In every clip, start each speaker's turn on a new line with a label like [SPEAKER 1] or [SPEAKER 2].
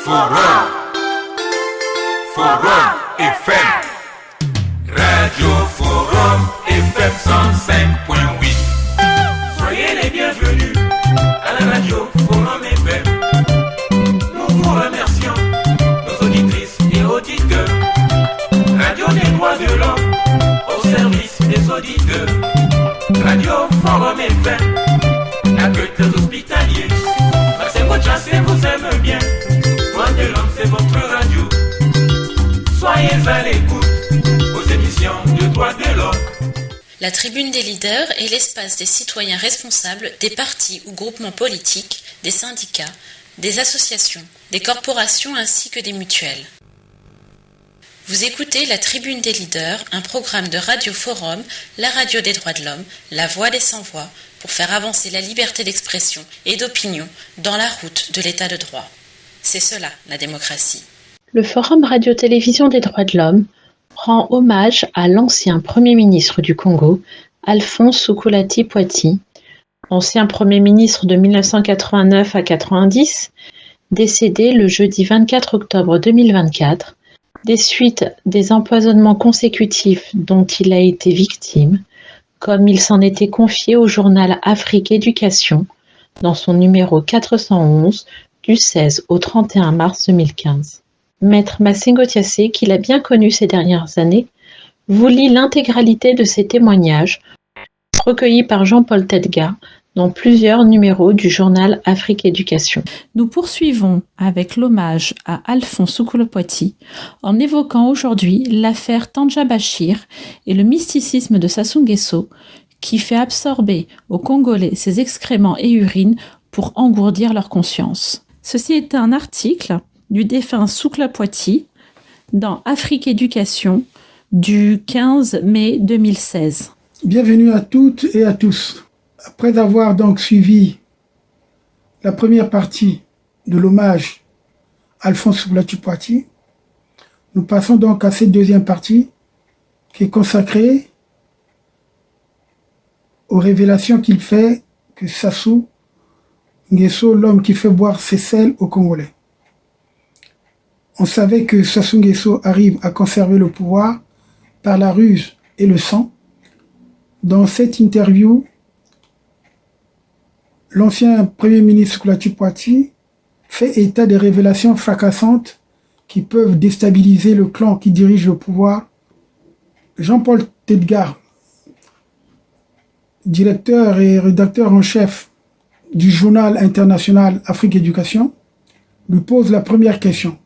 [SPEAKER 1] Forum. Forum FM. Radio Forum FM 105.8. Soyez les bienvenus à la radio Forum FM. Nous vous remercions, nos auditrices et auditeurs. Radio des droits de l'homme au service des auditeurs. Radio Forum FM, accueille des hospitaliers. Maxime Chassé vous aime bien. Droits de l'homme, c'est votre radio. Soyez à l'écoute aux émissions de droits de l'homme.
[SPEAKER 2] La tribune des leaders est l'espace des citoyens responsables des partis ou groupements politiques, des syndicats, des associations, des corporations ainsi que des mutuelles. Vous écoutez la Tribune des leaders, un programme de Radio Forum, la radio des droits de l'homme, la voix des sans-voix, pour faire avancer la liberté d'expression et d'opinion dans la route de l'état de droit. C'est cela, la démocratie.
[SPEAKER 3] Le Forum Radio-Télévision des droits de l'homme rend hommage à l'ancien Premier ministre du Congo, Alphonse Soukoulati-Poiti, ancien Premier ministre de 1989 à 90, décédé le jeudi 24 octobre 2024, des suites des empoisonnements consécutifs dont il a été victime, comme il s'en était confié au journal Afrique Éducation dans son numéro 411 du 16 au 31 mars 2015. Maître Massengo Tiassé, qui l'a bien connu ces dernières années, vous lit l'intégralité de ses témoignages recueillis par Jean-Paul Tedga dans plusieurs numéros du journal Afrique Éducation.
[SPEAKER 4] Nous poursuivons avec l'hommage à Alphonse Soukoulati en évoquant aujourd'hui l'affaire Tandja Bachir et le mysticisme de Sassou Nguesso qui fait absorber aux Congolais ses excréments et urines pour engourdir leur conscience. Ceci est un article du défunt Soukoulati dans Afrique Éducation du 15 mai 2016.
[SPEAKER 5] Bienvenue à toutes et à tous. Après avoir donc suivi la première partie de l'hommage à Alphonse Soukoulati-Poiti, nous passons donc à cette deuxième partie qui est consacrée aux révélations qu'il fait que Sassou Nguesso, l'homme qui fait boire ses sels aux Congolais. On savait que Sassou Nguesso arrive à conserver le pouvoir par la ruse et le sang. Dans cette interview, l'ancien Premier ministre Soukoulati-Poiti fait état des révélations fracassantes qui peuvent déstabiliser le clan qui dirige le pouvoir. Jean-Paul Tedgar, directeur et rédacteur en chef du journal international Afrique Éducation, lui pose la première question.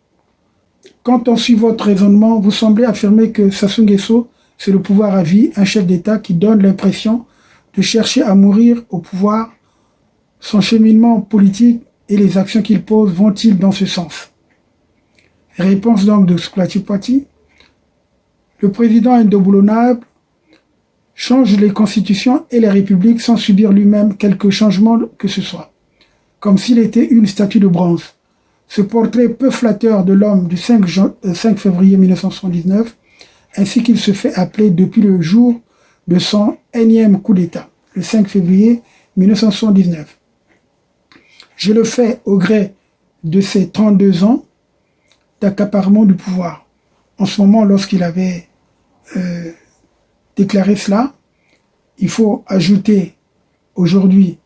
[SPEAKER 5] Quand on suit votre raisonnement, vous semblez affirmer que Sassou Nguesso, c'est le pouvoir à vie, un chef d'État qui donne l'impression de chercher à mourir au pouvoir. Son cheminement politique et les actions qu'il pose vont-ils dans ce sens? Réponse donc de Soukoulati-Poiti. Le président indéboulonnable change les constitutions et les républiques sans subir lui-même quelque changement que ce soit, comme s'il était une statue de bronze. Ce portrait peu flatteur de l'homme du 5 février 1979, ainsi qu'il se fait appeler depuis le jour de son énième coup d'État, le 5 février 1979. Je le fais au gré de ses 32 ans d'accaparement du pouvoir. En ce moment, lorsqu'il avait déclaré cela, il faut ajouter aujourd'hui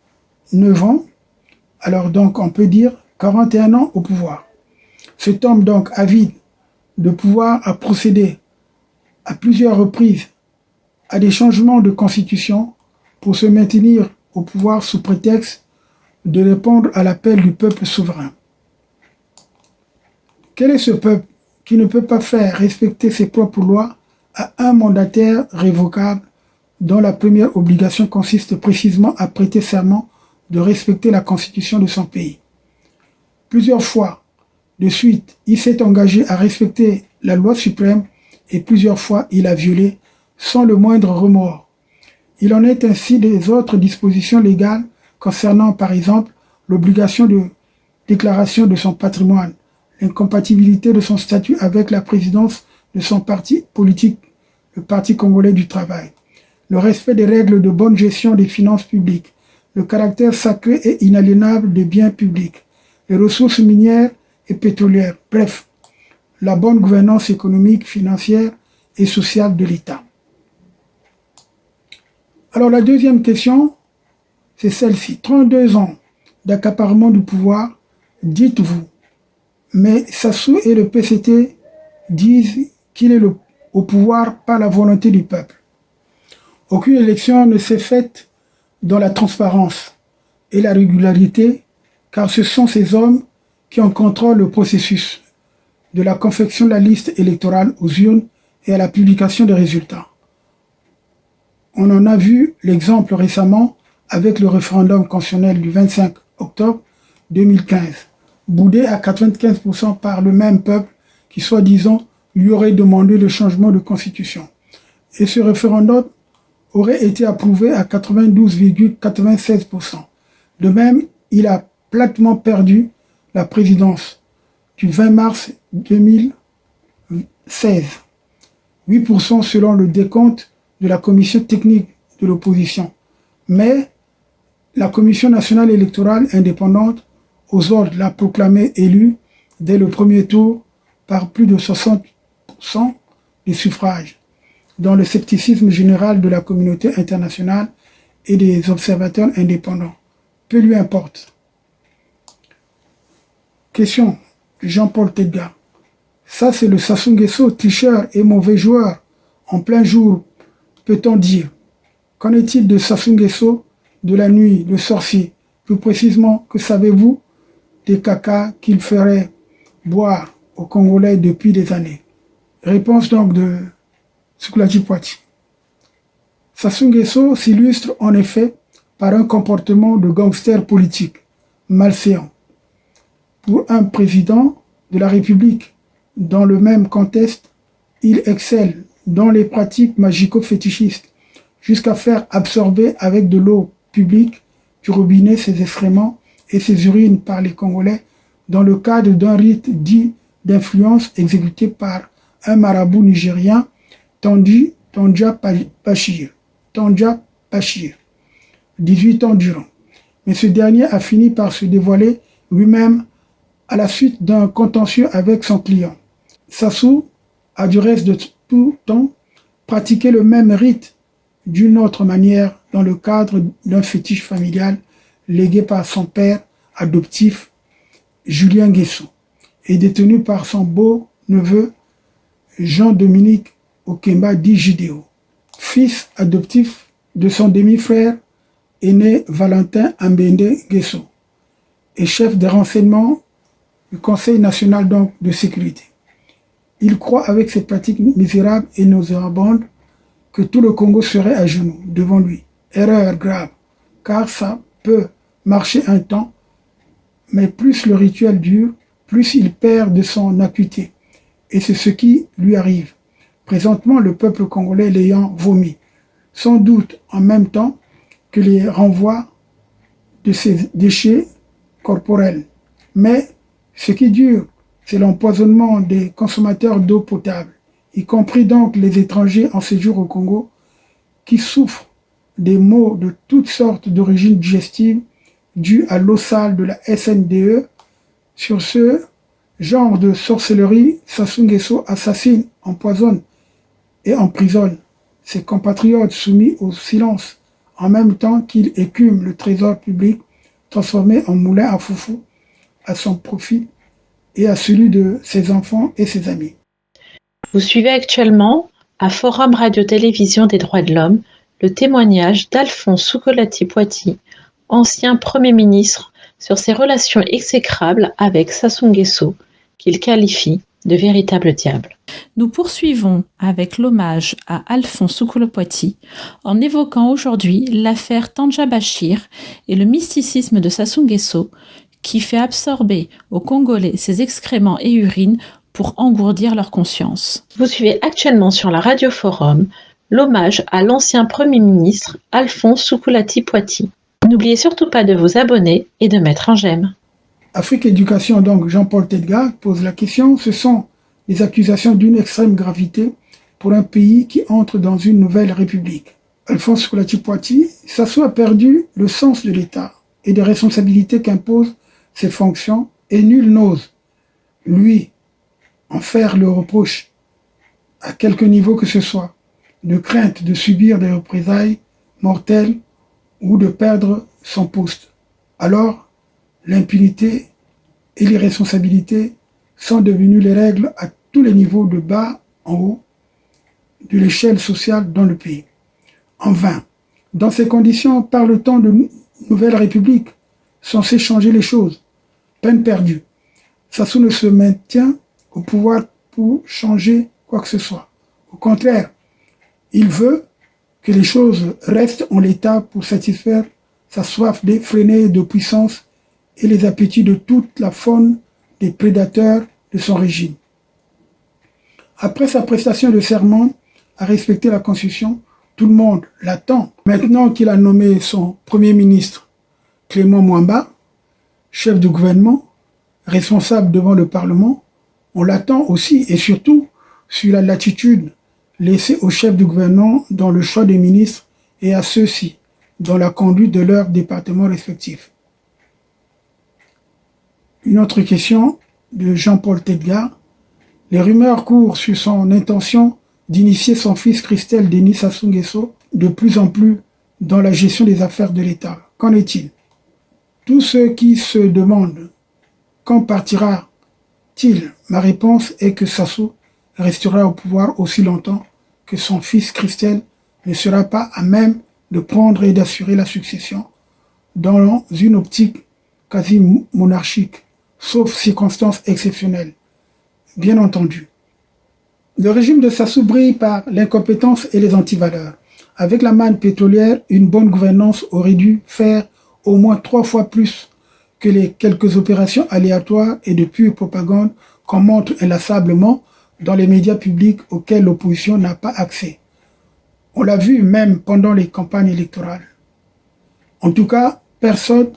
[SPEAKER 5] 9 ans, alors donc on peut dire 41 ans au pouvoir. Cet homme donc avide de pouvoir a procédé à plusieurs reprises à des changements de constitution pour se maintenir au pouvoir sous prétexte de répondre à l'appel du peuple souverain. Quel est ce peuple qui ne peut pas faire respecter ses propres lois à un mandataire révocable dont la première obligation consiste précisément à prêter serment de respecter la constitution de son pays? Plusieurs fois de suite, il s'est engagé à respecter la loi suprême et plusieurs fois il a violé sans le moindre remords. Il en est ainsi des autres dispositions légales concernant par exemple l'obligation de déclaration de son patrimoine, l'incompatibilité de son statut avec la présidence de son parti politique, le Parti congolais du travail, le respect des règles de bonne gestion des finances publiques, le caractère sacré et inaliénable des biens publics, les ressources minières et pétrolière. Bref, la bonne gouvernance économique, financière et sociale de l'État. Alors la deuxième question, c'est celle-ci. 32 ans d'accaparement du pouvoir, dites-vous. Mais Sassou et le PCT disent qu'il est au pouvoir par la volonté du peuple. Aucune élection ne s'est faite dans la transparence et la régularité, car ce sont ces hommes qui en contrôlent le processus, de la confection de la liste électorale aux urnes et à la publication des résultats. On en a vu l'exemple récemment avec le référendum constitutionnel du 25 octobre 2015, boudé à 95% par le même peuple qui, soi-disant, lui aurait demandé le changement de constitution. Et ce référendum aurait été approuvé à 92,96%. De même, il a platement perdu la présidence du 20 mars 2016. 8% selon le décompte de la commission technique de l'opposition. Mais la Commission nationale électorale indépendante aux ordres l'a proclamé élu dès le premier tour par plus de 60% des suffrages, dans le scepticisme général de la communauté internationale et des observateurs indépendants. Peu lui importe. Question de Jean-Paul Tedga. Ça, c'est le Sassou Nguesso, tricheur et mauvais joueur. En plein jour, peut-on dire. Qu'en est-il de Sassou Nguesso, de la nuit, le sorcier? Plus précisément, que savez-vous des cacas qu'il ferait boire aux Congolais depuis des années? Réponse donc de Soukoulati Poiti. Sassou Nguesso s'illustre en effet par un comportement de gangster politique malséant. Pour un président de la République, dans le même contexte, il excelle dans les pratiques magico-fétichistes, jusqu'à faire absorber avec de l'eau publique du robinet ses excréments et ses urines par les Congolais dans le cadre d'un rite dit d'influence exécuté par un marabout nigérien, Tandja Bachir, 18 ans durant. Mais ce dernier a fini par se dévoiler lui-même à la suite d'un contentieux avec son client. Sassou a du reste de tout temps pratiqué le même rite d'une autre manière dans le cadre d'un fétiche familial légué par son père adoptif Julien Nguesso et détenu par son beau-neveu Jean-Dominique Okemba dit Jidéo, fils adoptif de son demi-frère aîné Valentin Ambende Nguesso et chef des renseignements du Conseil national donc de sécurité. Il croit avec ses pratiques misérables et nauséabondes que tout le Congo serait à genoux devant lui. Erreur grave, car ça peut marcher un temps, mais plus le rituel dure, plus il perd de son acuité. Et c'est ce qui lui arrive. Présentement, le peuple congolais l'ayant vomi, sans doute en même temps que les renvois de ses déchets corporels. Mais ce qui dure, c'est l'empoisonnement des consommateurs d'eau potable, y compris donc les étrangers en séjour au Congo, qui souffrent des maux de toutes sortes d'origine digestive dus à l'eau sale de la SNDE. Sur ce genre de sorcellerie, Sassou Nguesso assassine, empoisonne et emprisonne ses compatriotes soumis au silence, en même temps qu'il écume le trésor public transformé en moulin à foufou à son profit et à celui de ses enfants et ses amis.
[SPEAKER 3] Vous suivez actuellement, à Forum Radio-Télévision des droits de l'homme, le témoignage d'Alphonse Soukolati Poiti, ancien Premier ministre, sur ses relations exécrables avec Sassou Nguesso, qu'il qualifie de véritable diable.
[SPEAKER 4] Nous poursuivons avec l'hommage à Alphonse Soukolati Poiti en évoquant aujourd'hui l'affaire Tandja Bachir et le mysticisme de Sassou Nguesso qui fait absorber aux Congolais ses excréments et urines pour engourdir leur conscience.
[SPEAKER 3] Vous suivez actuellement sur la Radio Forum l'hommage à l'ancien Premier ministre Alphonse Soukolati Poiti. N'oubliez surtout pas de vous abonner et de mettre un j'aime.
[SPEAKER 5] Afrique Éducation, donc Jean-Paul Tedga, pose la question. Ce sont des accusations d'une extrême gravité pour un pays qui entre dans une nouvelle république. Alphonse Soukolati Poiti, Sassou a perdu le sens de l'État et des responsabilités qu'imposent ses fonctions et nul n'ose lui, en faire le reproche, à quelque niveau que ce soit, de crainte de subir des représailles mortelles ou de perdre son poste. Alors, l'impunité et l'irresponsabilité sont devenues les règles à tous les niveaux de bas en haut de l'échelle sociale dans le pays. En vain. Dans ces conditions, parle-t-on de nouvelle république, censée changer les choses. Peine perdue. Sassou ne se maintient au pouvoir pour changer quoi que ce soit. Au contraire, il veut que les choses restent en l'état pour satisfaire sa soif défrénée de puissance et les appétits de toute la faune des prédateurs de son régime. Après sa prestation de serment à respecter la Constitution, tout le monde l'attend. Maintenant qu'il a nommé son Premier ministre, Clément Mwamba, chef de gouvernement, responsable devant le Parlement, on l'attend aussi et surtout sur la latitude laissée au chef du gouvernement dans le choix des ministres et à ceux-ci dans la conduite de leurs départements respectifs. Une autre question de Jean-Paul Tedgar. Les rumeurs courent sur son intention d'initier son fils Christelle Denis Sassou Nguesso de plus en plus dans la gestion des affaires de l'État. Qu'en est-il? Tous ceux qui se demandent quand partira-t-il, ma réponse est que Sassou restera au pouvoir aussi longtemps que son fils Christelle ne sera pas à même de prendre et d'assurer la succession dans une optique quasi monarchique, sauf circonstances exceptionnelles. Bien entendu. Le régime de Sassou brille par l'incompétence et les antivaleurs. Avec la manne pétrolière, une bonne gouvernance aurait dû faire au moins 3 fois plus que les quelques opérations aléatoires et de pure propagande qu'on montre inlassablement dans les médias publics auxquels l'opposition n'a pas accès. On l'a vu même pendant les campagnes électorales. En tout cas, personne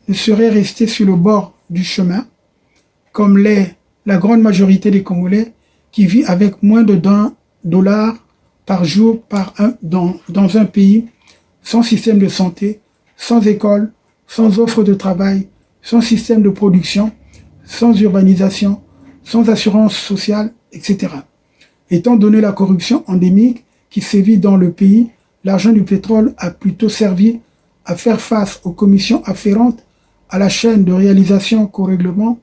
[SPEAKER 5] ne serait resté sur le bord du chemin, comme la grande majorité des Congolais qui vit avec moins de $1 par jour dans un pays sans système de santé, sans école, sans offre de travail, sans système de production, sans urbanisation, sans assurance sociale, etc. Étant donné la corruption endémique qui sévit dans le pays, l'argent du pétrole a plutôt servi à faire face aux commissions afférentes à la chaîne de réalisation qu'au règlement,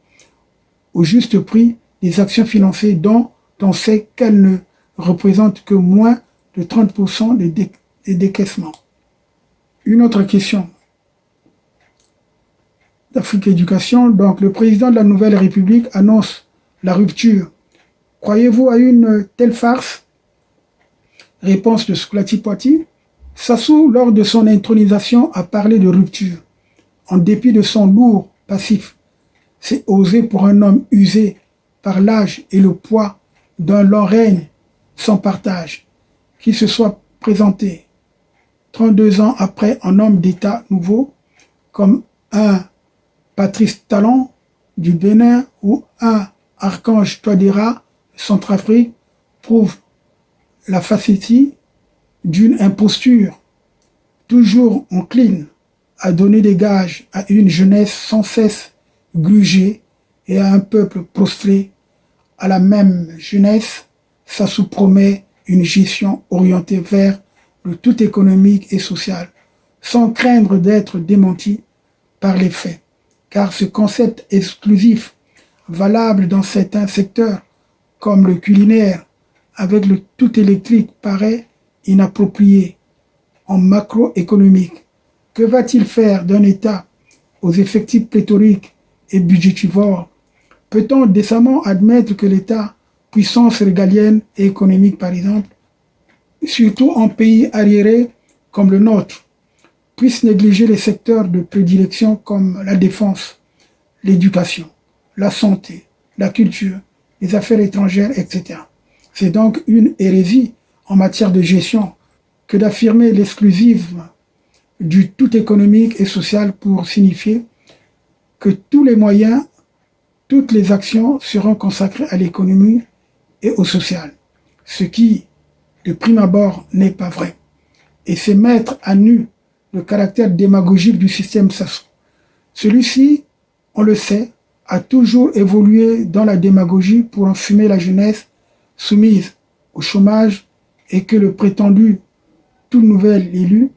[SPEAKER 5] au juste prix des actions financées dont on sait qu'elles ne représentent que moins de 30% des décaissements. Une autre question d'Afrique Éducation. Donc, le président de la Nouvelle République annonce la rupture. Croyez-vous à une telle farce? Réponse de Skulati Poiti. Sassou, lors de son intronisation, a parlé de rupture. En dépit de son lourd passif, c'est osé pour un homme usé par l'âge et le poids d'un long règne sans partage, qui se soit présenté 32 ans après un homme d'État nouveau, comme un Patrice Talon du Bénin ou un Archange Touadéra de Centrafrique, prouve la facilité d'une imposture toujours encline à donner des gages à une jeunesse sans cesse grugée et à un peuple prostré. À la même jeunesse, Sassou promet une gestion orientée vers le tout économique et social, sans craindre d'être démenti par les faits. Car ce concept exclusif, valable dans certains secteurs, comme le culinaire, avec le tout électrique, paraît inapproprié en macroéconomique. Que va-t-il faire d'un État aux effectifs pléthoriques et budgétivores? Peut-on décemment admettre que l'État, puissance régalienne et économique par exemple, surtout en pays arriérés comme le nôtre, puisse négliger les secteurs de prédilection comme la défense, l'éducation, la santé, la culture, les affaires étrangères, etc. C'est donc une hérésie en matière de gestion que d'affirmer l'exclusivisme du tout économique et social pour signifier que tous les moyens, toutes les actions seront consacrées à l'économie et au social, ce qui, de prime abord, n'est pas vrai. Et c'est mettre à nu le caractère démagogique du système Sassou. Celui-ci, on le sait, a toujours évolué dans la démagogie pour enfumer la jeunesse soumise au chômage et que le prétendu tout nouvel élu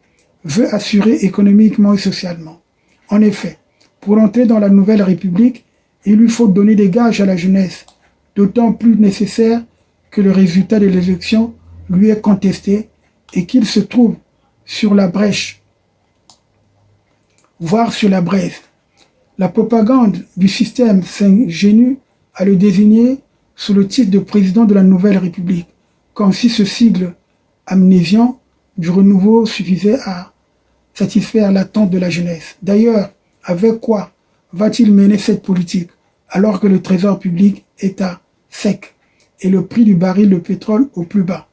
[SPEAKER 5] veut assurer économiquement et socialement. En effet, pour entrer dans la nouvelle République, il lui faut donner des gages à la jeunesse, d'autant plus nécessaire que le résultat de l'élection lui est contesté et qu'il se trouve sur la brèche, voire sur la braise. La propagande du système s'ingénue à le désigner sous le titre de président de la Nouvelle République, comme si ce sigle amnésiant du renouveau suffisait à satisfaire l'attente de la jeunesse. D'ailleurs, avec quoi va-t-il mener cette politique alors que le trésor public est à sec et le prix du baril de pétrole au plus bas?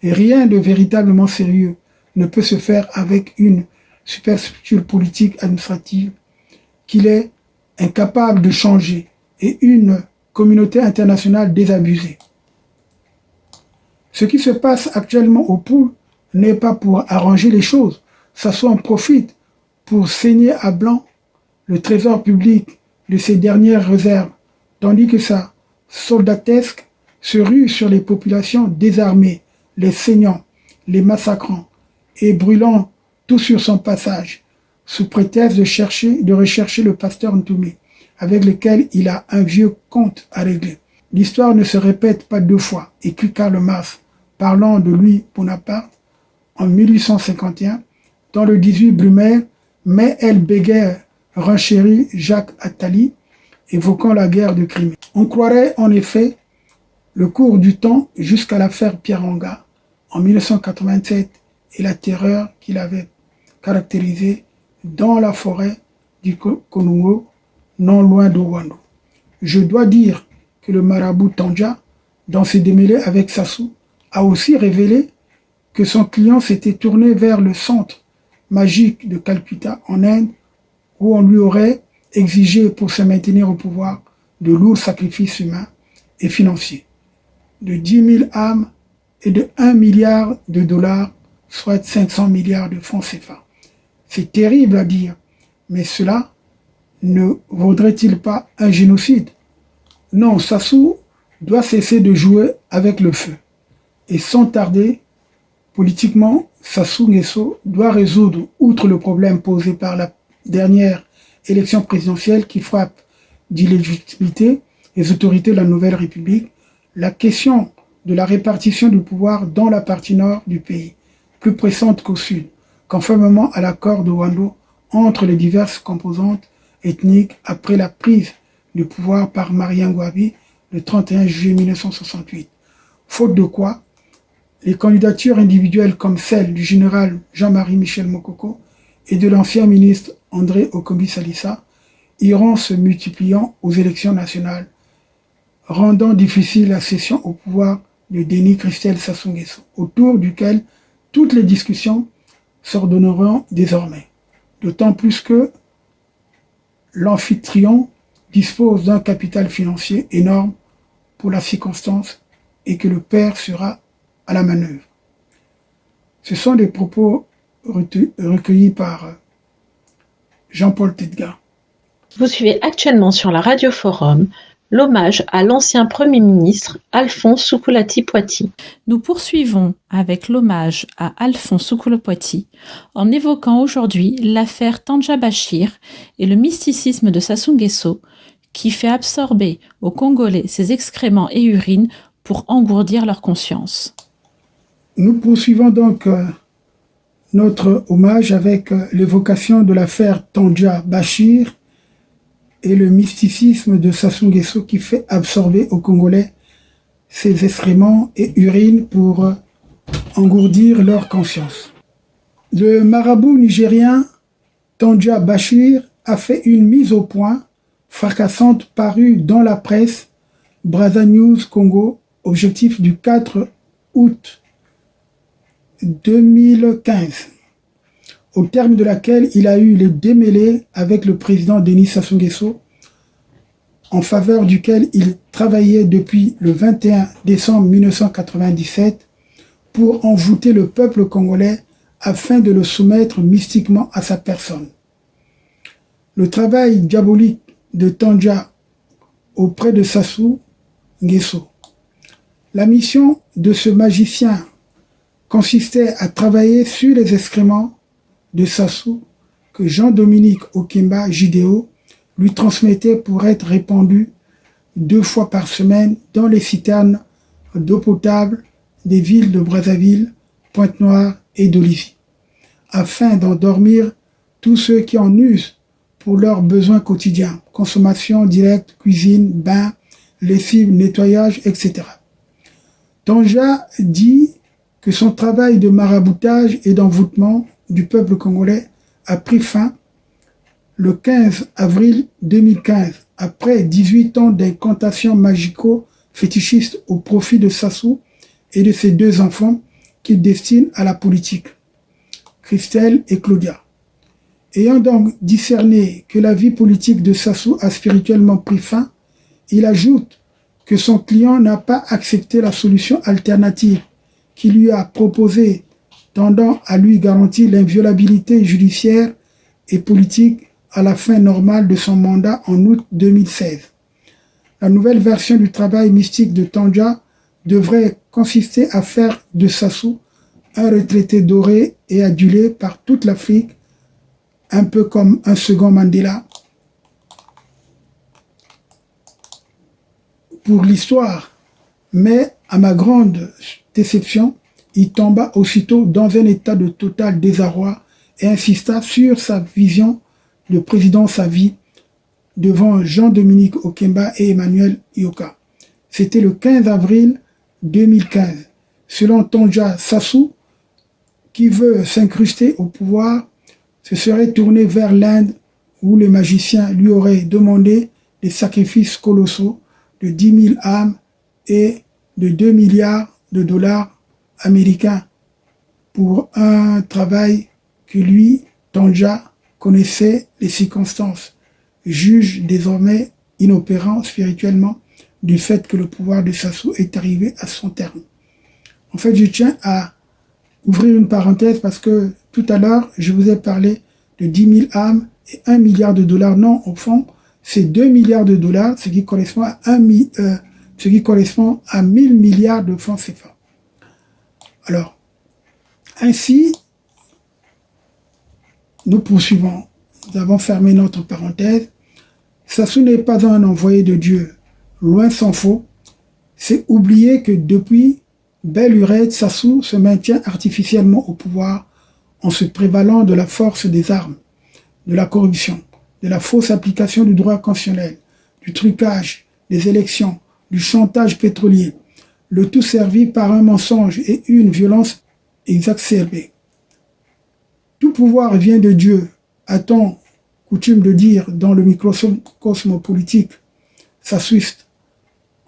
[SPEAKER 5] Et rien de véritablement sérieux ne peut se faire avec une superstructure politique administrative qu'il est incapable de changer et une communauté internationale désabusée. Ce qui se passe actuellement au pôle n'est pas pour arranger les choses. Sassou en profite pour saigner à blanc le trésor public de ses dernières réserves, tandis que sa soldatesque se rue sur les populations désarmées, les saignant, les massacrant et brûlant tout sur son passage, sous prétexte de rechercher le pasteur Ntoumi, avec lequel il a un vieux compte à régler. L'histoire ne se répète pas deux fois, écrit Karl Marx, parlant de Louis Bonaparte en 1851, dans le 18 Brumaire, mais elle bégayait renchérit Jacques Attali, évoquant la guerre de Crimée. On croirait en effet le cours du temps jusqu'à l'affaire Pierre-Anga en 1987 et la terreur qu'il avait caractérisée dans la forêt du Konongo, non loin de Wando. Je dois dire que le marabout Tandja, dans ses démêlés avec Sassou, a aussi révélé que son client s'était tourné vers le centre magique de Calcutta en Inde, où on lui aurait exigé pour se maintenir au pouvoir de lourds sacrifices humains et financiers, de 10 000 âmes et de 1 milliard de dollars, soit 500 milliards de francs CFA. C'est terrible à dire, mais cela ne vaudrait-il pas un génocide? Non, Sassou doit cesser de jouer avec le feu. Et sans tarder, politiquement, Sassou Nguesso doit résoudre, outre le problème posé par la dernière élection présidentielle qui frappe d'illégitimité les autorités de la Nouvelle République, la question de la répartition du pouvoir dans la partie nord du pays, plus pressante qu'au sud, conformément à l'accord de Wando entre les diverses composantes ethniques après la prise du pouvoir par Marien Ngouabi le 31 juillet 1968. Faute de quoi, les candidatures individuelles comme celle du général Jean-Marie Michel Mokoko et de l'ancien ministre André Okombi Salissa iront se multipliant aux élections nationales, rendant difficile la cession au pouvoir de Denis Christel Sassou Nguesso, autour duquel toutes les discussions s'ordonneront désormais. D'autant plus que l'amphitryon dispose d'un capital financier énorme pour la circonstance et que le père sera à la manœuvre. Ce sont des propos recueillis par Jean-Paul Tedga.
[SPEAKER 3] Vous suivez actuellement sur la Radio Forum l'hommage à l'ancien Premier ministre Alphonse Soukoulati-Poity.
[SPEAKER 4] Nous poursuivons avec l'hommage à Alphonse Soukoulati-Poity en évoquant aujourd'hui l'affaire Tandja Bachir et le mysticisme de Sassou Nguesso qui fait absorber aux Congolais ses excréments et urines pour engourdir leur conscience.
[SPEAKER 5] Nous poursuivons donc notre hommage avec l'évocation de l'affaire Tandja Bachir et le mysticisme de Sassou Nguesso qui fait absorber aux Congolais ses excréments et urines pour engourdir leur conscience. Le marabout nigérien Tandja Bachir a fait une mise au point fracassante parue dans la presse Brazza News Congo, objectif du 4 août 2015, au terme de laquelle il a eu le démêlé avec le président Denis Sassou Nguesso, en faveur duquel il travaillait depuis le 21 décembre 1997 pour envoûter le peuple congolais afin de le soumettre mystiquement à sa personne. Le travail diabolique de Tandja auprès de Sassou Nguesso. La mission de ce magicien consistait à travailler sur les excréments de Sassou que Jean-Dominique Okimba, JDO, lui transmettait pour être répandu 2 fois par semaine dans les citernes d'eau potable des villes de Brazzaville, Pointe-Noire et d'Olivier, afin d'endormir tous ceux qui en usent pour leurs besoins quotidiens, consommation directe, cuisine, bain, lessive, nettoyage, etc. Tandja dit que son travail de maraboutage et d'envoûtement du peuple congolais a pris fin le 15 avril 2015, après 18 ans d'incantations magico-fétichistes au profit de Sassou et de ses 2 enfants qu'il destine à la politique, Christelle et Claudia. Ayant donc discerné que la vie politique de Sassou a spirituellement pris fin, il ajoute que son client n'a pas accepté la solution alternative qu'il lui a proposée, tendant à lui garantir l'inviolabilité judiciaire et politique à la fin normale de son mandat en août 2016. La nouvelle version du travail mystique de Tandja devrait consister à faire de Sassou un retraité doré et adulé par toute l'Afrique, un peu comme un second Mandela pour l'histoire. Mais à ma grande déception, il tomba aussitôt dans un état de total désarroi et insista sur sa vision de présidence à vie devant Jean-Dominique Okimba et Emmanuel Ioka. C'était le 15 avril 2015. Selon Tandja, Sassou, qui veut s'incruster au pouvoir, se serait tourné vers l'Inde où les magiciens lui auraient demandé des sacrifices colossaux de 10 000 âmes et de 2 milliards de dollars américains pour un travail que lui, Tandja, connaissait les circonstances, juge désormais inopérant spirituellement du fait que le pouvoir de Sassou est arrivé à son terme. En fait, je tiens à ouvrir une parenthèse parce que tout à l'heure, je vous ai parlé de 10 000 âmes et 1 milliard de dollars. Non, au fond, c'est 2 milliards de dollars, ce qui correspond à 1000 milliards de francs CFA. Alors, ainsi, nous poursuivons. Nous avons fermé notre parenthèse. Sassou n'est pas un envoyé de Dieu. Loin s'en faut. C'est oublier que depuis belle lurette, Sassou se maintient artificiellement au pouvoir en se prévalant de la force des armes, de la corruption, de la fausse application du droit constitutionnel, du trucage des élections, du chantage pétrolier, le tout servi par un mensonge et une violence exacerbée. Tout pouvoir vient de Dieu, a-t-on coutume de dire dans le microcosme politique sassouiste,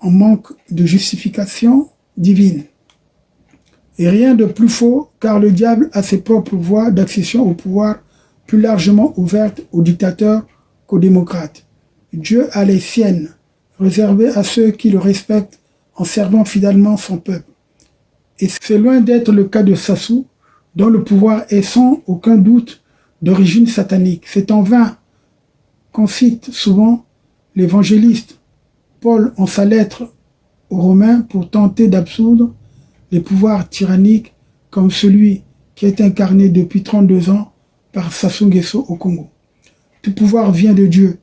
[SPEAKER 5] en manque de justification divine. Et rien de plus faux, car le diable a ses propres voies d'accession au pouvoir plus largement ouvertes aux dictateurs qu'aux démocrates. Dieu a les siennes, réservées à ceux qui le respectent en servant fidèlement son peuple. Et c'est loin d'être le cas de Sassou, dont le pouvoir est sans aucun doute d'origine satanique. C'est en vain qu'on cite souvent l'évangéliste Paul en sa lettre aux Romains pour tenter d'absoudre les pouvoirs tyranniques comme celui qui est incarné depuis 32 ans par Sassou Nguesso au Congo. Tout pouvoir vient de Dieu,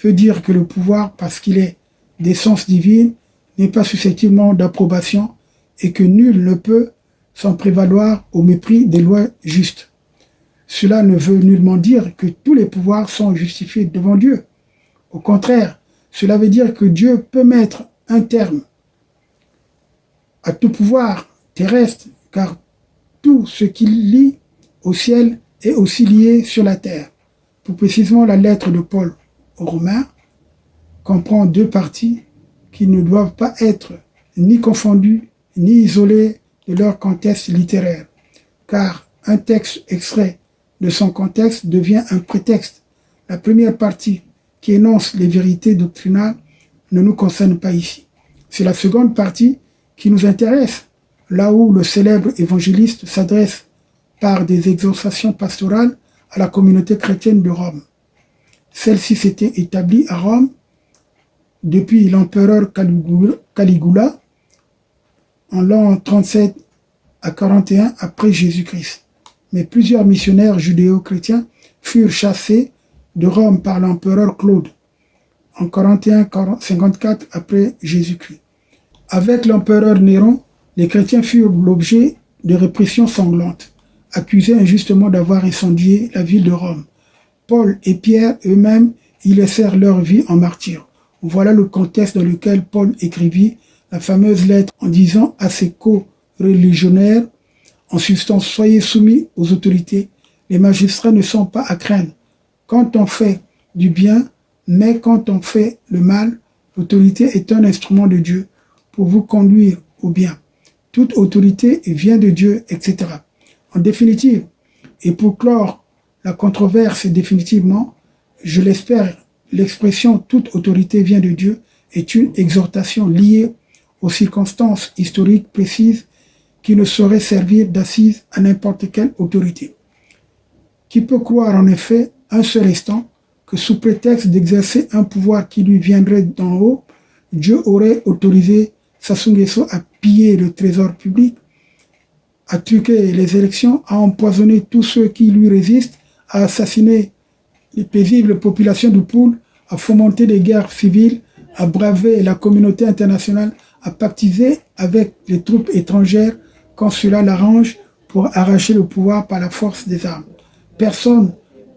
[SPEAKER 5] veut dire que le pouvoir, parce qu'il est d'essence divine, n'est pas susceptible d'approbation et que nul ne peut s'en prévaloir au mépris des lois justes. Cela ne veut nullement dire que tous les pouvoirs sont justifiés devant Dieu. Au contraire, cela veut dire que Dieu peut mettre un terme à tout pouvoir terrestre, car tout ce qu'il lie au ciel est aussi lié sur la terre. Plus précisément, la lettre de Paul aux Romains comprend 2 parties qui ne doivent pas être ni confondues ni isolées de leur contexte littéraire, car un texte extrait de son contexte devient un prétexte. La première partie, qui énonce les vérités doctrinales, ne nous concerne pas ici. C'est la seconde partie qui nous intéresse, là où le célèbre évangéliste s'adresse par des exhortations pastorales à la communauté chrétienne de Rome. Celle-ci s'était établie à Rome depuis l'empereur Caligula en l'an 37 à 41 après Jésus-Christ. Mais plusieurs missionnaires judéo-chrétiens furent chassés de Rome par l'empereur Claude en 41-54 après Jésus-Christ. Avec l'empereur Néron, les chrétiens furent l'objet de répressions sanglantes, accusés injustement d'avoir incendié la ville de Rome. Paul et Pierre eux-mêmes y laissèrent leur vie en martyrs. Voilà le contexte dans lequel Paul écrivit la fameuse lettre en disant à ses co-religionnaires, en substance, soyez soumis aux autorités. Les magistrats ne sont pas à craindre quand on fait du bien, mais quand on fait le mal, l'autorité est un instrument de Dieu pour vous conduire au bien. Toute autorité vient de Dieu, etc. En définitive, et pour clore la controverse définitivement, je l'espère, l'expression « toute autorité vient de Dieu » est une exhortation liée aux circonstances historiques précises qui ne saurait servir d'assise à n'importe quelle autorité. Qui peut croire en effet un seul instant que sous prétexte d'exercer un pouvoir qui lui viendrait d'en haut, Dieu aurait autorisé Sassou Nguesso à piller le trésor public, à truquer les élections, à empoisonner tous ceux qui lui résistent, à assassiner les paisibles populations du Poul, à fomenter des guerres civiles, à braver la communauté internationale, à pactiser avec les troupes étrangères quand cela l'arrange pour arracher le pouvoir par la force des armes. Personne,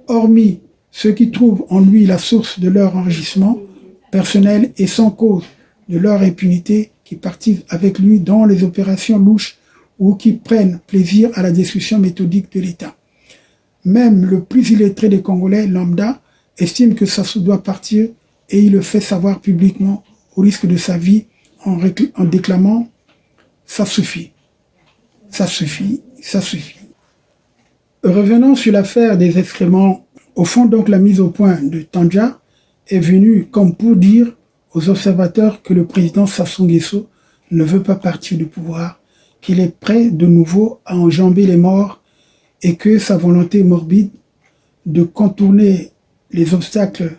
[SPEAKER 5] hormis ceux qui trouvent en lui la source de leur enrichissement personnel et sans cause de leur impunité, qui participent avec lui dans les opérations louches ou qui prennent plaisir à la destruction méthodique de l'État. Même le plus illettré des Congolais lambda estime que Sassou doit partir et il le fait savoir publiquement au risque de sa vie en déclamant « ça suffit, ça suffit, ça suffit ». Revenons sur l'affaire des excréments. Au fond, donc, la mise au point de Tandja est venue comme pour dire aux observateurs que le président Sassou Nguesso ne veut pas partir du pouvoir, qu'il est prêt de nouveau à enjamber les morts et que sa volonté morbide de contourner les obstacles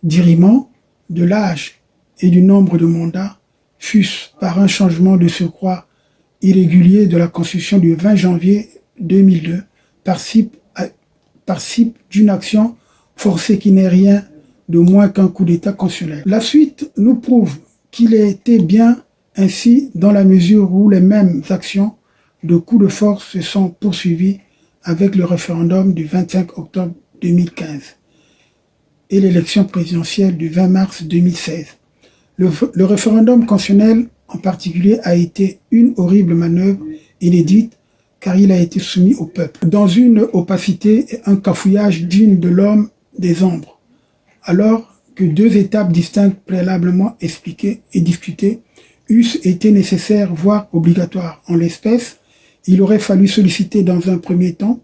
[SPEAKER 5] d'irriement, de l'âge et du nombre de mandats, fût-ce par un changement de surcroît irrégulier de la Constitution du 20 janvier 2002, participe d'une action forcée qui n'est rien de moins qu'un coup d'État consulaire. La suite nous prouve qu'il était bien ainsi dans la mesure où les mêmes actions de coups de force se sont poursuivies avec le référendum du 25 octobre 2015 et l'élection présidentielle du 20 mars 2016. Le référendum constitutionnel en particulier a été une horrible manœuvre inédite car il a été soumis au peuple dans une opacité et un cafouillage digne de l'homme des ombres, alors que deux étapes distinctes préalablement expliquées et discutées eussent été nécessaires, voire obligatoires. En l'espèce, il aurait fallu solliciter dans un premier temps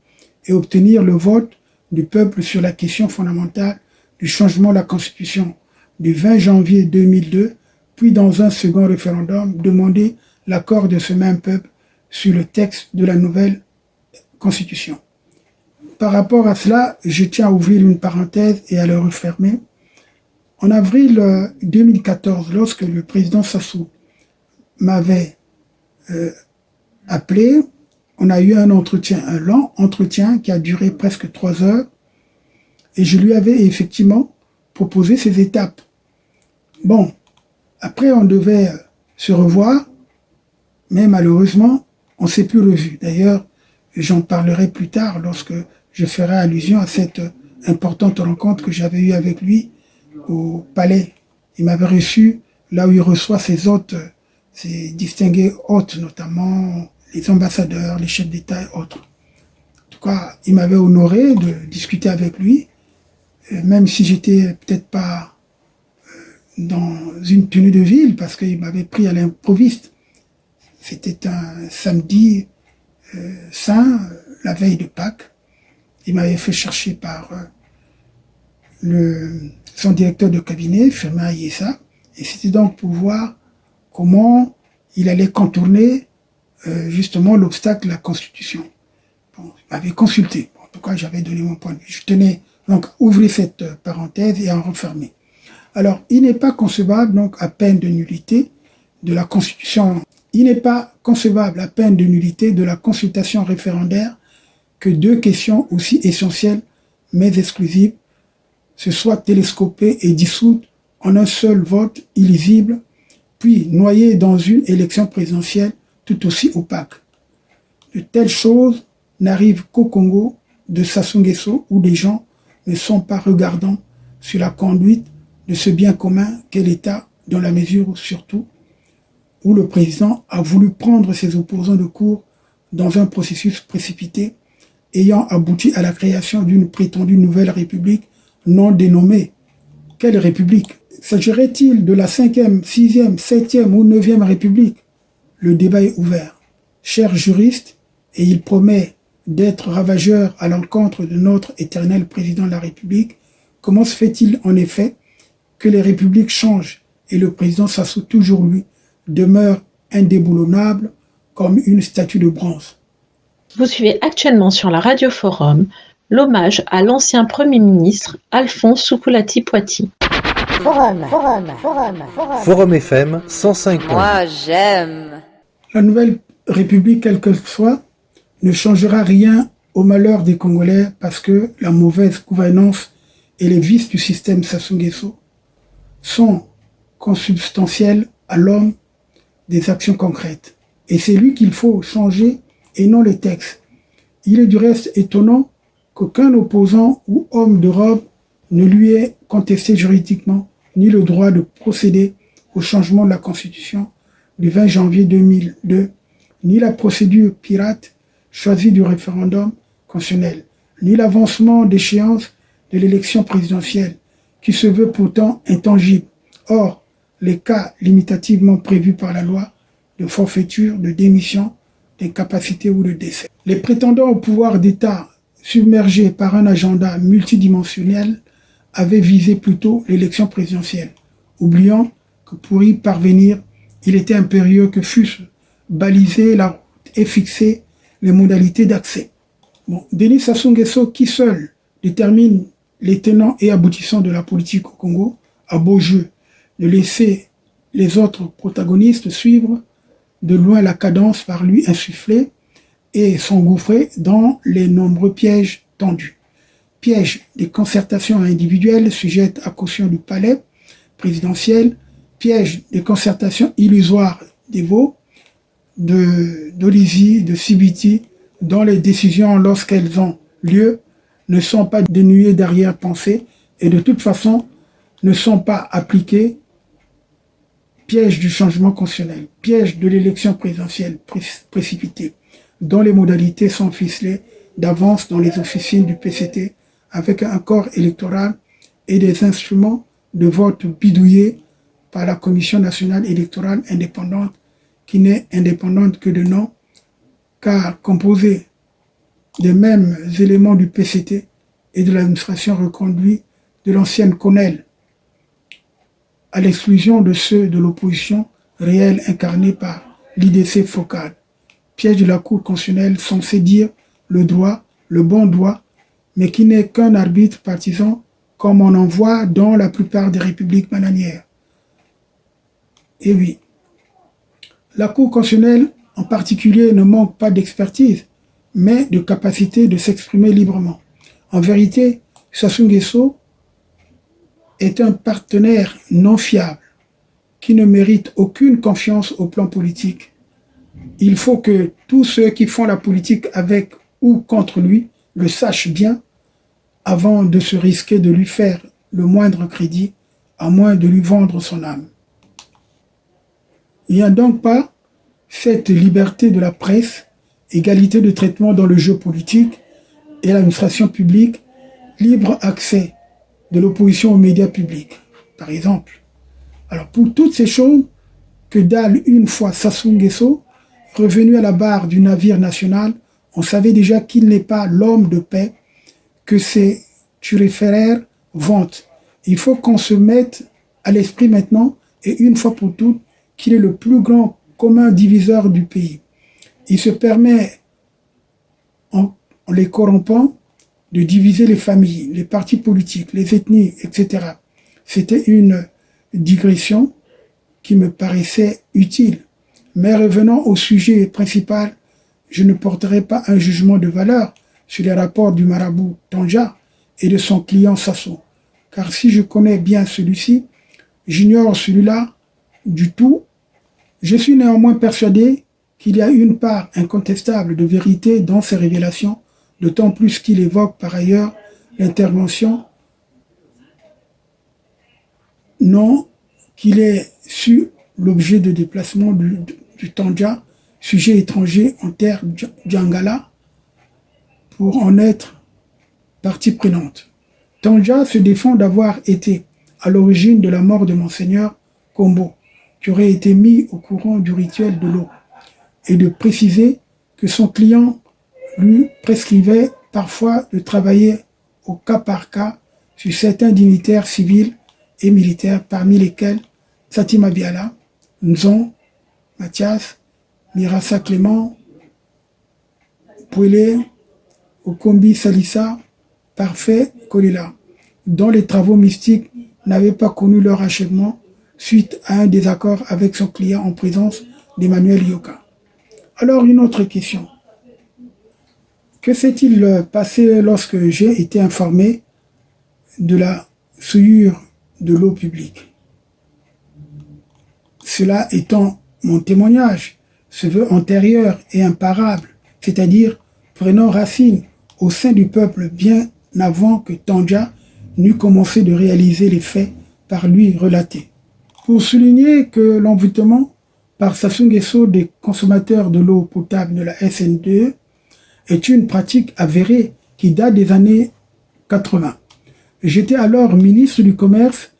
[SPEAKER 5] et obtenir le vote du peuple sur la question fondamentale du changement de la Constitution du 20 janvier 2002, puis dans un second référendum, demander l'accord de ce même peuple sur le texte de la nouvelle Constitution. Par rapport à cela, je tiens à ouvrir une parenthèse et à le refermer. En avril 2014, lorsque le président Sassou m'avait appelé, on a eu un long entretien qui a duré presque 3 heures, et je lui avais effectivement proposé ces étapes. Bon, après on devait se revoir, mais malheureusement, on ne s'est plus revu. D'ailleurs, j'en parlerai plus tard lorsque je ferai allusion à cette importante rencontre que j'avais eue avec lui au palais. Il m'avait reçu là où il reçoit ses hôtes, ses distingués hôtes, notamment les ambassadeurs, les chefs d'État et autres. En tout cas, il m'avait honoré de discuter avec lui, même si j'étais peut-être pas dans une tenue de ville, parce qu'il m'avait pris à l'improviste. C'était un samedi saint, la veille de Pâques. Il m'avait fait chercher par son directeur de cabinet, Firmin Ayessa, et c'était donc pour voir comment il allait contourner justement l'obstacle de la Constitution. Bon, il m'avait consulté. En tout cas, j'avais donné mon point de vue. Je tenais donc à ouvrir cette parenthèse et à en refermer. Alors, il n'est pas concevable, donc, à peine de nullité de la Constitution. Il n'est pas concevable à peine de nullité de la consultation référendaire que deux questions aussi essentielles, mais exclusives, se soient télescopées et dissoutes en un seul vote illisible, puis noyées dans une élection présidentielle tout aussi opaque. De telles choses n'arrivent qu'au Congo de Sassou Nguesso, où les gens ne sont pas regardants sur la conduite de ce bien commun qu'est l'État, dans la mesure où, surtout, où le président a voulu prendre ses opposants de court dans un processus précipité, ayant abouti à la création d'une prétendue nouvelle république non dénommée. Quelle république? S'agirait-il de la 5e, 6e, 7e ou 9e république? Le débat est ouvert. Cher juriste, et il promet d'être ravageur à l'encontre de notre éternel président de la République, comment se fait-il en effet que les républiques changent et le président Sassou, toujours lui, demeure indéboulonnable comme une statue de bronze?
[SPEAKER 3] Vous suivez actuellement sur la Radio Forum l'hommage à l'ancien Premier ministre Alphonse Soukoulati-Poity.
[SPEAKER 6] Forum FM 105.
[SPEAKER 7] Moi, j'aime.
[SPEAKER 5] La nouvelle République, quelle qu'elle soit, ne changera rien au malheur des Congolais parce que la mauvaise gouvernance et les vices du système Sassou Nguesso sont consubstantiels à l'homme des actions concrètes. Et c'est lui qu'il faut changer et non les textes. Il est du reste étonnant qu'aucun opposant ou homme d'Europe ne lui ait contesté juridiquement ni le droit de procéder au changement de la Constitution du 20 janvier 2002, ni la procédure pirate choisie du référendum constitutionnel, ni l'avancement d'échéance de l'élection présidentielle, qui se veut pourtant intangible. Or, les cas limitativement prévus par la loi de forfaiture, de démission, d'incapacité ou de décès. Les prétendants au pouvoir d'État submergés par un agenda multidimensionnel avaient visé plutôt l'élection présidentielle, oubliant que pour y parvenir, il était impérieux que fussent balisées la route et fixées les modalités d'accès. Denis Sassou Nguesso, qui seul détermine les tenants et aboutissants de la politique au Congo, a beau jeu de laisser les autres protagonistes suivre de loin la cadence par lui insufflée et s'engouffrer dans les nombreux pièges tendus. Pièges des concertations individuelles sujettes à caution du palais présidentiel, pièges des concertations illusoires des Vaux, d'Olizy, de Sibiti, dont les décisions, lorsqu'elles ont lieu, ne sont pas dénuées d'arrière-pensée et de toute façon ne sont pas appliquées. Piège du changement constitutionnel, piège de l'élection présidentielle précipitée, dont les modalités sont ficelées d'avance dans les officines du PCT avec un corps électoral et des instruments de vote bidouillés par la Commission nationale électorale indépendante, qui n'est indépendante que de nom, car composée des mêmes éléments du PCT et de l'administration reconduite de l'ancienne CONEL, à l'exclusion de ceux de l'opposition réelle incarnée par l'IDC Focad. Piège de la Cour constitutionnelle censé dire le droit, le bon droit, mais qui n'est qu'un arbitre partisan comme on en voit dans la plupart des républiques bananières. Et oui, la Cour constitutionnelle en particulier ne manque pas d'expertise, mais de capacité de s'exprimer librement. En vérité, Sassou Nguesso est un partenaire non fiable qui ne mérite aucune confiance au plan politique. Il faut que tous ceux qui font la politique avec ou contre lui le sachent bien avant de se risquer de lui faire le moindre crédit, à moins de lui vendre son âme. Il n'y a donc pas cette liberté de la presse, égalité de traitement dans le jeu politique et l'administration publique, libre accès de l'opposition aux médias publics, par exemple. Alors pour toutes ces choses, que dalle une fois Sassou Nguesso, revenu à la barre du navire national, on savait déjà qu'il n'est pas l'homme de paix que ces turiféraires vantent. Il faut qu'on se mette à l'esprit maintenant, et une fois pour toutes, qu'il est le plus grand commun diviseur du pays. Il se permet, en les corrompant, de diviser les familles, les partis politiques, les ethnies, etc. C'était une digression qui me paraissait utile. Mais revenons au sujet principal, je ne porterai pas un jugement de valeur sur les rapports du marabout Tandja et de son client Sasso. Car si je connais bien celui-ci, j'ignore celui-là du tout. Je suis néanmoins persuadé qu'il y a une part incontestable de vérité dans ces révélations, d'autant plus qu'il évoque par ailleurs l'intervention, non qu'il ait su l'objet de déplacement du Tandja, sujet étranger en terre d'Angala, pour en être partie prenante. Tandja se défend d'avoir été à l'origine de la mort de Monseigneur Kombo, qui aurait été mis au courant du rituel de l'eau, et de préciser que son client lui prescrivait parfois de travailler au cas par cas sur certains dignitaires civils et militaires, parmi lesquels Satima Biala, Nzon, Mathias, Mirasa Clément, Pouélé, Okombi Salissa, Parfait Kolela, dont les travaux mystiques n'avaient pas connu leur achèvement suite à un désaccord avec son client en présence d'Emmanuel Yoka. Alors une autre question. Que s'est-il passé lorsque j'ai été informé de la souillure de l'eau publique? Cela étant mon témoignage, se veut antérieur et imparable, c'est-à-dire prenant racine au sein du peuple bien avant que Tandja n'eût commencé de réaliser les faits par lui relatés. Pour souligner que l'envoûtement par Sassou Nguesso des consommateurs de l'eau potable de la SN2 est une pratique avérée qui date des années 80. J'étais alors ministre du Commerce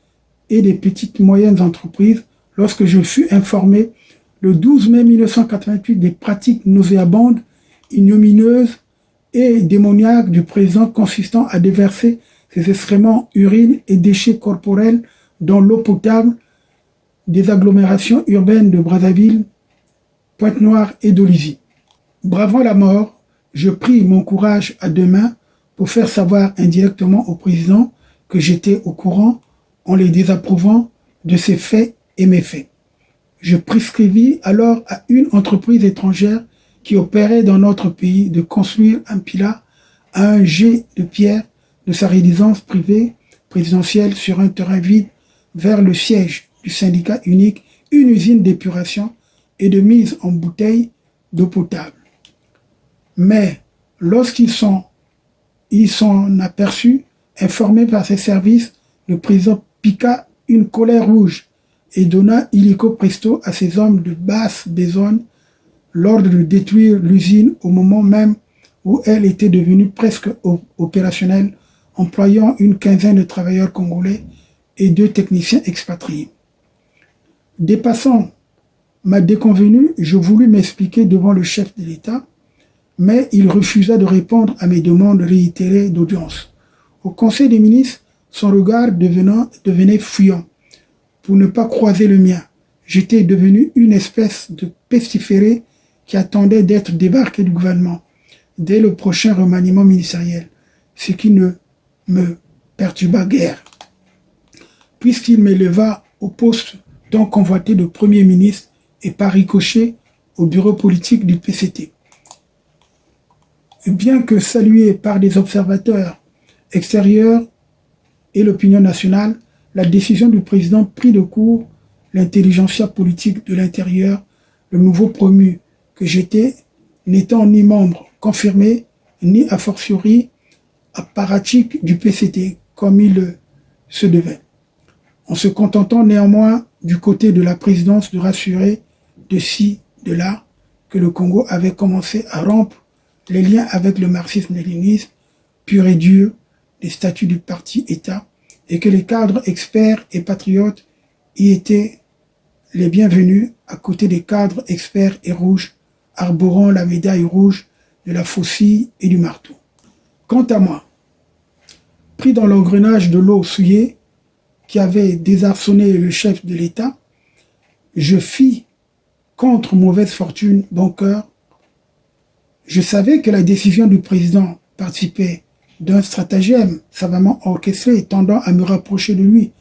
[SPEAKER 5] et des petites moyennes entreprises lorsque je fus informé le 12 mai 1988 des pratiques nauséabondes, ignominieuses et démoniaques du président consistant à déverser ses excréments, urines et déchets corporels dans l'eau potable des agglomérations urbaines de Brazzaville, Pointe-Noire et d'Olivier. Bravant la mort, je pris mon courage à deux mains pour faire savoir indirectement au président que j'étais au courant en les désapprouvant de ses faits et méfaits. Je prescrivis alors à une entreprise étrangère qui opérait dans notre pays de construire un pilat à un jet de pierre de sa résidence privée présidentielle sur un terrain vide vers le siège du syndicat unique, une usine d'épuration et de mise en bouteille d'eau potable. Mais lorsqu'ils s'en aperçut, informé par ses services, le président piqua une colère rouge et donna illico presto à ses hommes de basse besogne l'ordre de détruire l'usine au moment même où elle était devenue presque opérationnelle, employant une quinzaine de travailleurs congolais et 2 techniciens expatriés. Dépassant ma déconvenue, je voulus m'expliquer devant le chef de l'État, mais il refusa de répondre à mes demandes réitérées d'audience. Au Conseil des ministres, son regard devenait fuyant. Pour ne pas croiser le mien, j'étais devenu une espèce de pestiféré qui attendait d'être débarqué du gouvernement dès le prochain remaniement ministériel, ce qui ne me perturba guère, puisqu'il m'éleva au poste tant convoité de Premier ministre et par ricochet au bureau politique du PCT. Bien que salué par des observateurs extérieurs et l'opinion nationale, la décision du président prit de court l'intelligentsia politique de l'intérieur, le nouveau promu que j'étais, n'étant ni membre confirmé, ni a fortiori apparatchik du PCT, comme il se devait, en se contentant néanmoins du côté de la présidence de rassurer de ci, de là, que le Congo avait commencé à rompre les liens avec le marxisme-léninisme pur et dur des statuts du parti-État et que les cadres experts et patriotes y étaient les bienvenus à côté des cadres experts et rouges arborant la médaille rouge de la faucille et du marteau. Quant à moi, pris dans l'engrenage de l'eau souillée qui avait désarçonné le chef de l'État, je fis, contre mauvaise fortune, bon cœur. Je savais que la décision du président participait d'un stratagème savamment orchestré tendant à me rapprocher de lui,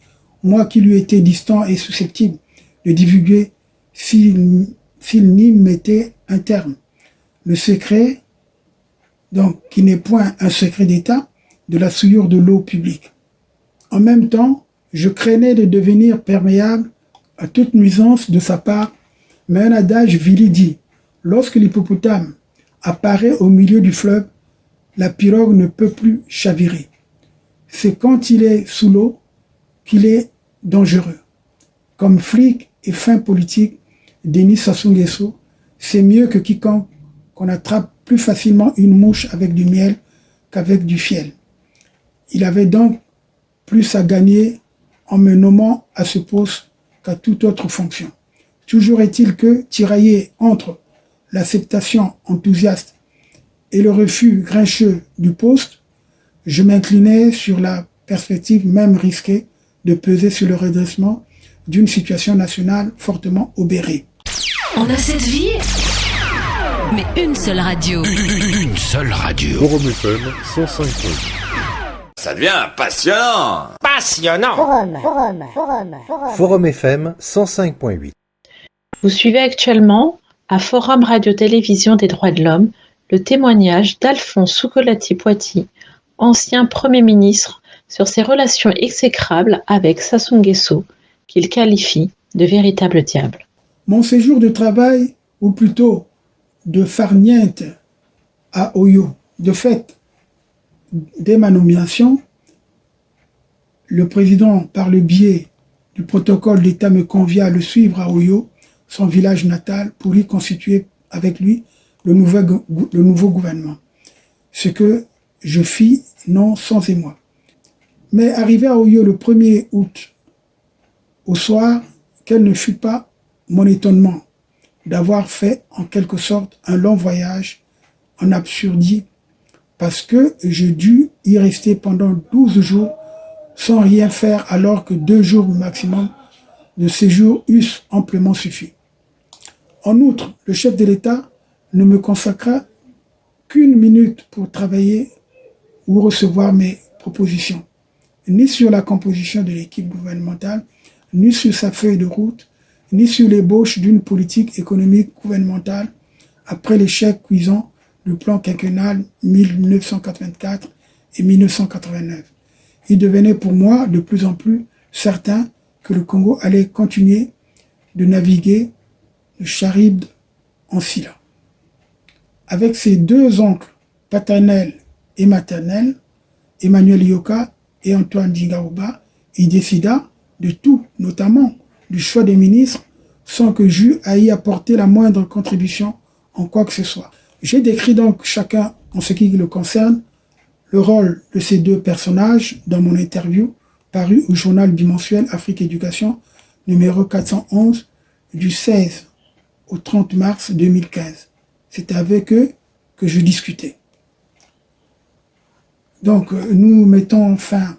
[SPEAKER 5] moi qui lui étais distant et susceptible de divulguer s'il n'y mettait un terme. Le secret, donc, qui n'est point un secret d'État, de la souillure de l'eau publique. En même temps, je craignais de devenir perméable à toute nuisance de sa part, mais un adage vili dit, lorsque l'hippopotame apparaît au milieu du fleuve, la pirogue ne peut plus chavirer. C'est quand il est sous l'eau qu'il est dangereux. Comme flic et fin politique, Denis Sassou Nguesso sait mieux que quiconque qu'on attrape plus facilement une mouche avec du miel qu'avec du fiel. Il avait donc plus à gagner en me nommant à ce poste qu'à toute autre fonction. Toujours est-il que, tiraillé entre l'acceptation enthousiaste et le refus grincheux du poste, je m'inclinais sur la perspective même risquée de peser sur le redressement d'une situation nationale fortement obérée.
[SPEAKER 7] On a cette vie, mais une seule radio.
[SPEAKER 1] Une seule radio.
[SPEAKER 6] Forum FM 105.8.
[SPEAKER 1] Ça devient passionnant.
[SPEAKER 6] Forum FM 105.8.
[SPEAKER 3] Vous suivez actuellement, à Forum Radio-Télévision des droits de l'homme, le témoignage d'Alphonse Soukolati-Poity, ancien Premier ministre, sur ses relations exécrables avec Sassou Nguesso, qu'il qualifie de véritable diable.
[SPEAKER 5] Mon séjour de travail, ou plutôt de farniente à Oyo, de fait, dès ma nomination, le président, par le biais du protocole d'État, me convia à le suivre à Oyo, son village natal, pour y constituer avec lui le nouveau gouvernement. Ce que je fis, non sans émoi. Mais arrivé à Oyo le 1er août, au soir, quel ne fut pas mon étonnement d'avoir fait en quelque sorte un long voyage en Absurdie, parce que je dus y rester pendant 12 jours sans rien faire, alors que 2 jours maximum de séjour eussent amplement suffi. En outre, le chef de l'État ne me consacra qu'une minute pour travailler ou recevoir mes propositions, ni sur la composition de l'équipe gouvernementale, ni sur sa feuille de route, ni sur l'ébauche d'une politique économique gouvernementale après l'échec cuisant du plan quinquennal 1984 et 1989. Il devenait pour moi de plus en plus certain que le Congo allait continuer de naviguer de Charybde en Scylla. Avec ses 2 oncles paternels et maternels, Emmanuel Yoka et Antoine Dingaouba, il décida de tout, notamment du choix des ministres, sans que j'eus à y apporter la moindre contribution en quoi que ce soit. J'ai décrit donc chacun, en ce qui le concerne, le rôle de ces 2 personnages dans mon interview paru au journal bimensuel Afrique Éducation, numéro 411, du 16 au 30 mars 2015. C'est avec eux que je discutais. Donc, nous mettons fin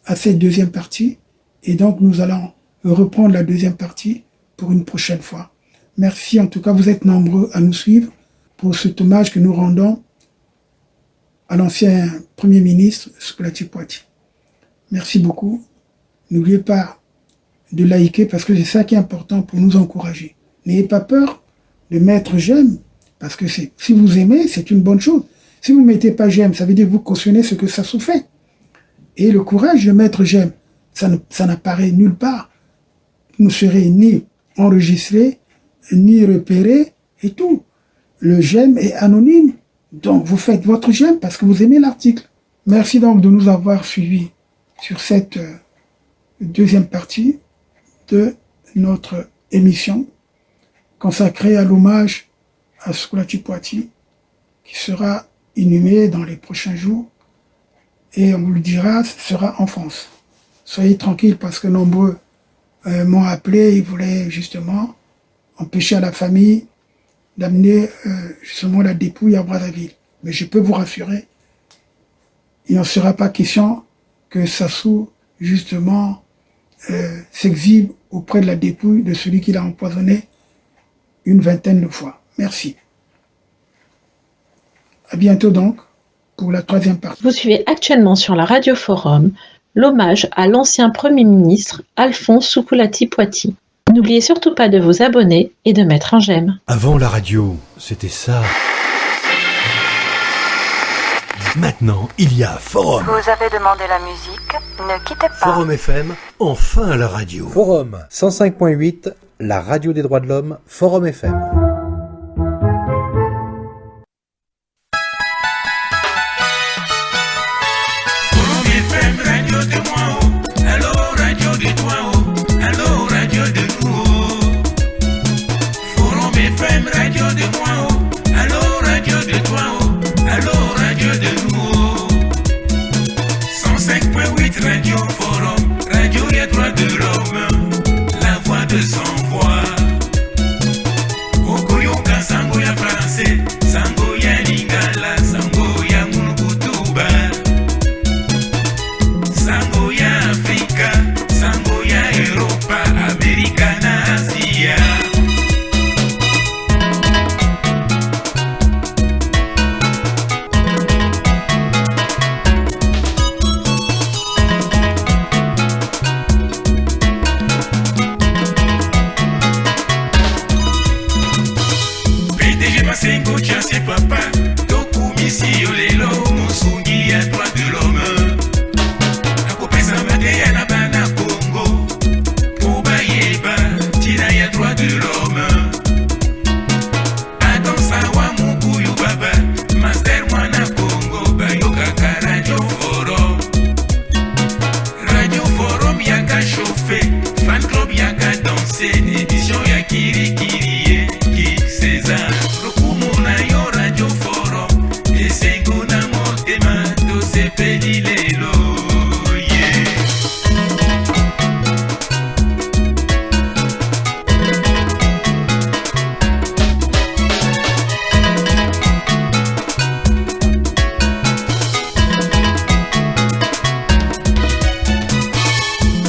[SPEAKER 5] à cette deuxième partie, et donc nous allons reprendre la deuxième partie pour une prochaine fois. Merci, en tout cas, vous êtes nombreux à nous suivre pour cet hommage que nous rendons à l'ancien Premier ministre Soukolati-Poity. Merci beaucoup. N'oubliez pas de liker parce que c'est ça qui est important pour nous encourager. N'ayez pas peur de mettre j'aime parce que si vous aimez, c'est une bonne chose. Si vous ne mettez pas j'aime, ça veut dire que vous cautionnez ce que ça se fait. Et le courage de mettre j'aime, ça n'apparaît nulle part. Vous ne serez ni enregistré, ni repéré et tout. Le j'aime est anonyme. Donc, vous faites votre j'aime parce que vous aimez l'article. Merci donc de nous avoir suivis sur cette deuxième partie de notre émission consacrée à l'hommage à Soukolati-Poity qui sera inhumé dans les prochains jours et on vous le dira, ce sera en France. Soyez tranquilles parce que nombreux m'ont appelé, ils voulaient justement empêcher à la famille d'amener justement la dépouille à Brazzaville. Mais je peux vous rassurer, il n'en sera pas question que Sassou, justement, s'exhibe auprès de la dépouille de celui qui l'a empoisonné une 20aine de fois. Merci. À bientôt donc pour la 3e partie.
[SPEAKER 3] Vous suivez actuellement sur la Radio Forum l'hommage à l'ancien Premier ministre Alphonse Soukoulati-Poity. N'oubliez surtout pas de vous abonner et de mettre un j'aime.
[SPEAKER 6] Avant la radio, c'était ça. Maintenant, il y a Forum.
[SPEAKER 8] Vous avez demandé la musique, ne quittez pas.
[SPEAKER 6] Forum FM, enfin la radio. Forum 105.8, la radio des droits de l'homme, Forum FM.
[SPEAKER 1] Forum FM, radio de moi, oh. Allô, radio de toi, oh. Allô, radio de nous, oh. Forum FM, radio de moi, oh. Allô, radio de toi, oh. Allô, radio de nous, oh. 105.8, radio Forum, radio des droits de l'homme, la voix de sans voix. Okoyoka sango ya français, sango ya lingala, sango ya munukutuba, sango ya Afrika, sango ya Europa, Amerika na Asia. PDG Masengo Tianse Papa, Toku Misi Olelo, Mosungi à droit de l'homme. Akopesa Madeya na bana Congo, Obayeba, Tina ya droit de l'homme. Adam Sawa Mukuyu Baba, Master Mwana Congo, Bayokaka Radio Forum. Radio Forum yaka chauffé, fan club yaka dansé, édition ya Kirikiri, Kik César. Rokumu na yo Radio Forum, esengo na motema, tosepeli lelo, yeah.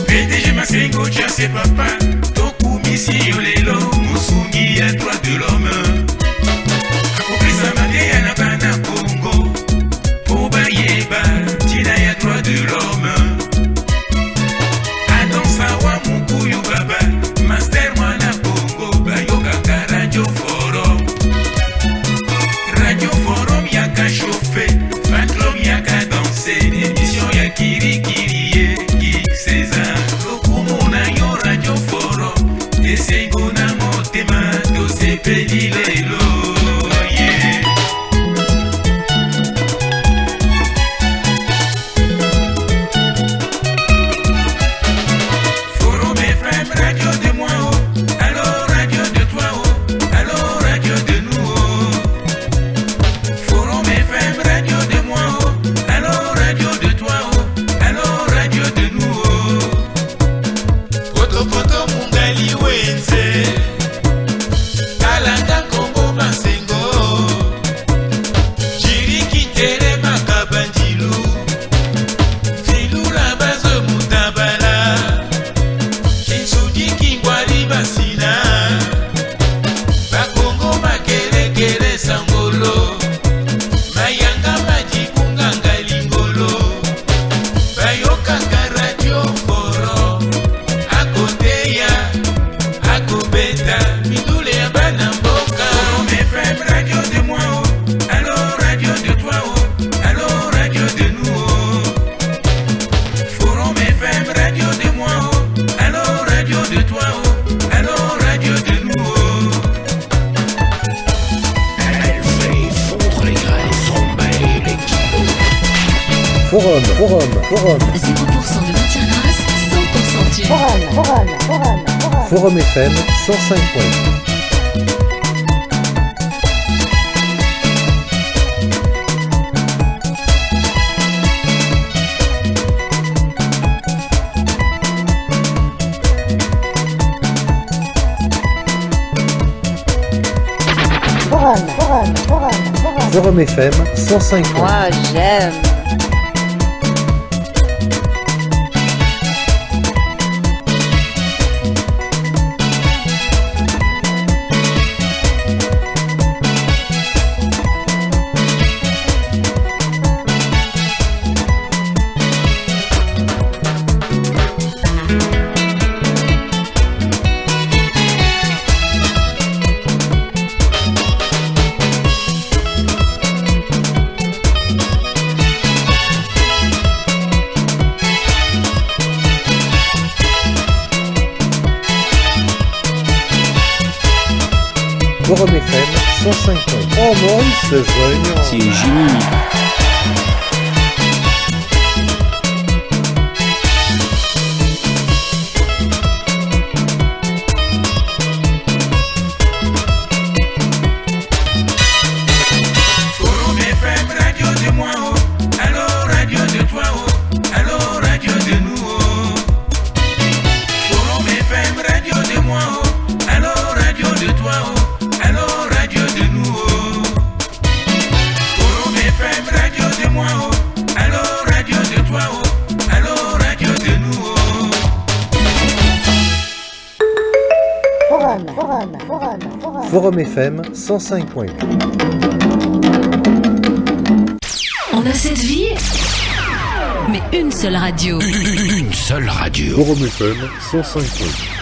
[SPEAKER 1] PDG Masengo Tianse Papa, Toku Misi Olelo, Mosungi à droit de l'homme. Akopesa Madeya na bana Congo, Obayeba, Tina ya droit de l'homme. Adam Sawa Mukuyu Baba, Master Mwana Congo, Bayokaka Radio Forum. Radio Forum yaka chauffé, fan club yaka dansé, édition ya Kirikiri, Kik César. Lokumu na yo Radio Forum, esengo na motema, tosepeli lelo, yeah. Forum FM, radio de moi, oh. Allô, radio de toi, oh. Allô, radio de nous, oh. Forum FM, radio de moi, oh. Allô, radio de toi, oh. Allô, radio de nous, oh. Poto poto mungali wenze, Alanga Congo Masengo, Chiriki Tere Makabandilu, Filura Bazo Mutabala, Kinsudi Kingwari Basina, Bakongo Makelekele Sangolo, Mayanga Majibunga Ngalingolo, Bayokaka Radio Forum, Akoteya, Akobeta, Midule ya bana mboka. Forum FM, radio de moi, oh. Allô, radio de toi, oh. Allô, radio de nous, oh. Forum FM, radio de moi, oh. Allô, radio de toi, oh. Allô, radio de nous, oh. Elle fait fondre les graisses, emballer les kilos.
[SPEAKER 6] Forum
[SPEAKER 7] 0% de matière grasse, 100% dur.
[SPEAKER 6] Forum FM 105.8. Forum FM 105.8.
[SPEAKER 8] Moi, j'aime.
[SPEAKER 6] Forum FM 105.8. Oh Maurice, joignant.
[SPEAKER 9] C'est génial.
[SPEAKER 6] Forum FM 105.8.
[SPEAKER 7] On a cette vie, mais une seule radio.
[SPEAKER 9] Une seule radio.
[SPEAKER 6] Forum FM 105.8.